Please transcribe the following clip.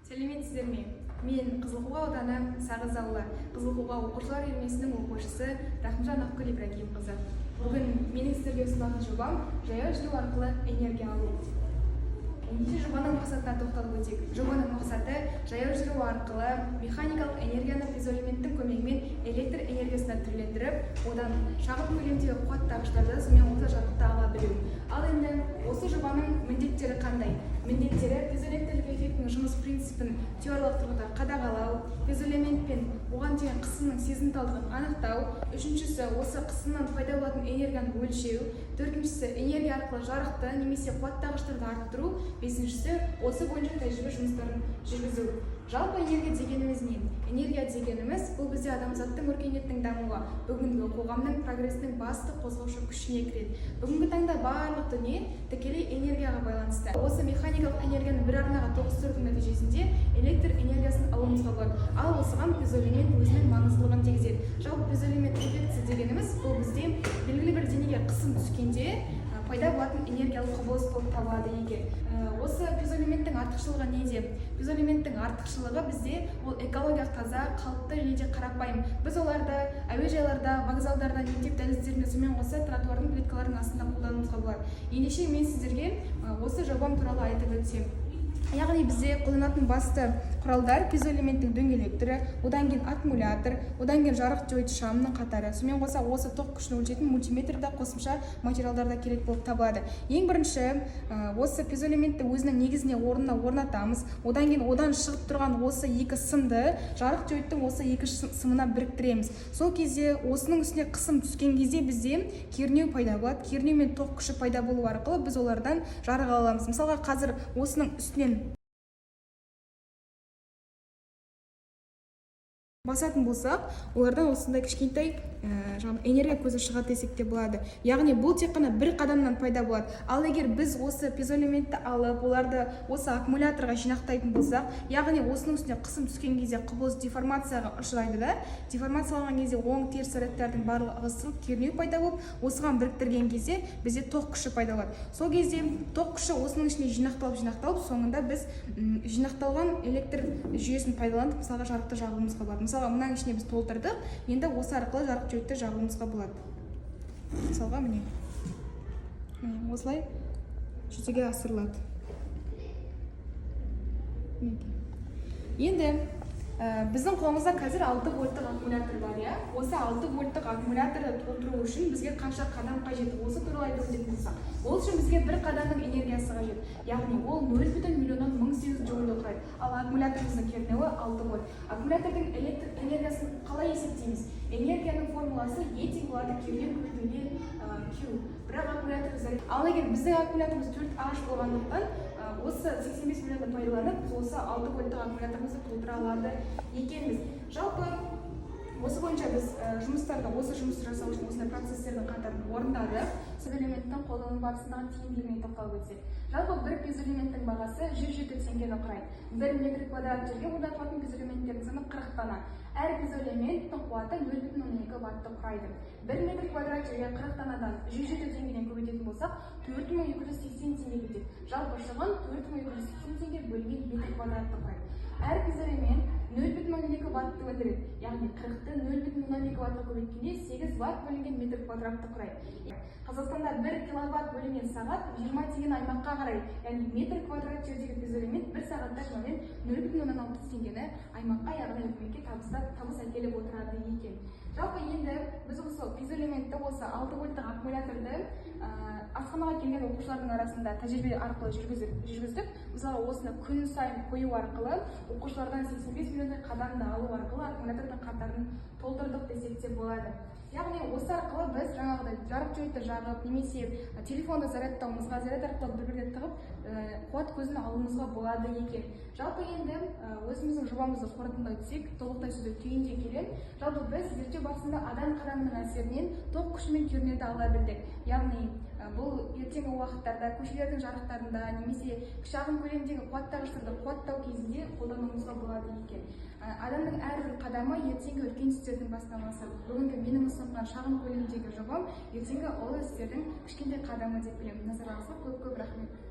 Сәлеметсіздер ме? Мен Қызылқоға ауданы Сағыз ауылы Қызылқоға оқушылар үйірмесінің оқушысы Рахымжан Ақгүл Ибрагимқызы. Бүгін менің сіздерге ұсынатын жобам жаяу жүру арқылы энергия алу. Ендеше жобаның мақсатына тоқталып өтейік. Жобаның мақсаты жаяу жүру арқылы механикалық энергияны пьезоэлементтің көмегімен электр энергиясына түрлендіріп, одан шағын көлемдегі қуаттағыштарды сонымен қоса жарықта ала білу. Ал енді осы жобаның міндеттері қандай? Міндеттері пьезоэлектрлік эффектінің жұмыс принципін теориялық тұрғыда қадағалау, пьезоэлемент пен оған деген қысымның сезімталдығын анықтау, үшіншісі осы қысымнан пайда болатын энергияны өлшеу, төртіншісі энергия арқылы жарықты немесе қуаттағыштарды арттыру, бесіншісі осы бойынша тәжірибе жұмыстарын жүргізу. Жалпы энергия дегеніміз не? Энергия дегеніміз бұл бізде адамзаттың өркениеттің дамуы, бүгінгі қоғамның прогресінің басты қозғаушы күшіне кіреді. Бүгінгі таңда барлық дүние тікелей энергияға байланысты. Осы механикалық энергияны бір арнаға тоғыстырудың нәтижесінде электр энергиясын алуымызға болады. Ал осыған пьезоэлемент өзінің маңыздылығын тигізеді. Жалпы пьезоэлемент эффекті дегеніміз бұл бізде белгілі бір денеге қысым түскенде пайда болатын энергиялық құбылыс болып табылады екен. Осы пьезоэлементтің артықшылығы неде? Пьезоэлементтің артықшылығы бізде ол экологиялық таза, қалыпты және де қарапайым. Біз оларды әуежайларда, вокзалдарда, мектеп дәліздерінде сонымен қоса тротуардың плиткаларының астында қолдануымызға болады. Ендеше мен сіздерге осы жобам туралы айтып өтсем. Яғни бізде қолданатын басты құралдар пьезоэлементтің дөңгелек түрі, одан кейін аккумулятор, одан кейін жарық жойғыш шамның қатары. Сонымен қоса осы тоқ күшін өлшейтін мультиметрда қосымша материалдарда керек болып табылады. Ең бірінші осы пьезоэлементті өзінің негізіне орнына орнатамыз. Одан кейін одан шығып тұрған осы екі сымды жарық жойғыштың осы екі сымына біріктіреміз. Сол кезде осының үстіне қысым түскен кезде бізде кернеу пайда болады. Кернеу мен тоқ күші пайда болу арқылы біз олардан жарық ала аламыз. Мысалға қазір осының үстінен басатын болсақ, олардан осындай кішкентай энергия көзі шығады десек те болады. Яғни бұл тек қана бір қадамнан пайда болады. Ал егер біз осы пьезоэлементті алып, оларды осы аккумуляторға жинақтайтын болсақ, яғни осының үстіне қысым түскен кезде құбылыс деформацияға ұшырайды да, деформацияланған кезде оң теріс зарядтардың барлығы ығыстырылып, кернеу пайда болып, осыған біріктірген кезде бізде тоқ күші пайда болады. Сол кезде тоқ күші осының ішіне жинақталып, соңында біз жинақталған электр жүйесін пайдаланып, мысалға жарықты жағуымызға болады. Мысалға мынаның ішіне біз толтырдық, енді осы арқылы жарық жүйекті жағуымызға болады. Мысалға міне осылай жүзеге асырылады. Енді біздің қолымызда қазір 6 вольттық аккумулятор бар, иә? Осы 6 вольттық аккумуляторды толтыру үшін бізге қанша қадам қажет? Осы туралы айтып өтетін болсақ, ол үшін бізге бір қадамның энергиясы қажет. Яғни ол 0,1800 джоульді құрайды. Ал аккумуляторымыздың кернеуі 6 вольт. Аккумулятордың электр энергиясын қалай есептейміз? Энергияның формуласы E тең болады кернеу көбейтілген Q. Бірақ аккумулятор ал егер біздің аккумуляторымыз 4H болғандықтан осы 85 миллионды пайдаланып, біз осы 6 вольттық аккумуляторымызды толтыра алады екенбіз. Жалпы осы бойынша біз осы жұмысты жасау үшін осындай процесстердің қатарын орындадық. Пьезоэлементтің қолдану барысындағы тиімділігіне тоқталып өтсек. Жалпы бір пьезоэлементтің бағасы 107 теңгені құрайды. 1 метр квадрат жерге орнатылатын пьезоэлементтердің саны 40 дана. Әр пьезоэлементтің қуаты 0,12 ватты құрайды. 1 метр квадрат жерге 40 данадан 107 теңгеден көбейтетін болсақ, 4280 теңге кетеді. Жалпы шығын 4280 теңге бөлінген метр квадратты құрайды. Әр пьезоэлемент 0,02 ватты өндіреді. Яғни 40-ты 0,02 ваттқа көбейткенде 8 ватт бөлінген метр квадратты құрайды. Қазақстанда 1 киловатт бөлінген сағат 20 теңгені аймаққа қарайды. Яғни метр квадрат жердегі пьезоэлемент 1 сағатта шамамен 0,16 теңгені аймаққа, яғни үкіметке табыс әкеліп отырады екен. Жалпы енді біз осы пьезоэлементті осы 6 вольттық аккумуляторды асханаға келген оқушылардың арасында тәжірибе арқылы жүргіздік. Мысалы осыны күн сайын қою арқылы оқушылардан 85 миллиондай қадамды алу арқылы аккумулятордың қатарын толтырдық десек те болады. Яғни осы арқылы біз жаңағыдай жарық жүйекті жағып, немесе телефонды зарядтауымызға, заряд арқылы бір-біріне тығып қуат көзін алуымызға болады екен. Жалпы енді өзіміздің жобамызды қорытындылай түсек, толықтай сөзді түйіндей келе, жалпы біз зерттеу барысында адам қадамының әсерінен тоқ күші мен кернеуді ала білдік. Яғни бұл ертеңгі уақыттарда көшелердің жарықтарында немесе шағын көлемдегі қуаттағыштарды қуаттау кезінде қолдануымызға болады екен. Адамның әрбір қадамы ертеңгі үлкен істердің бастамасы. Бүгінгі менің ұсынған шағын көлемдегі жобам ертеңгі ұлы істердің кішкентай қадамы деп білемін. Назарларыңызға көп рахмет.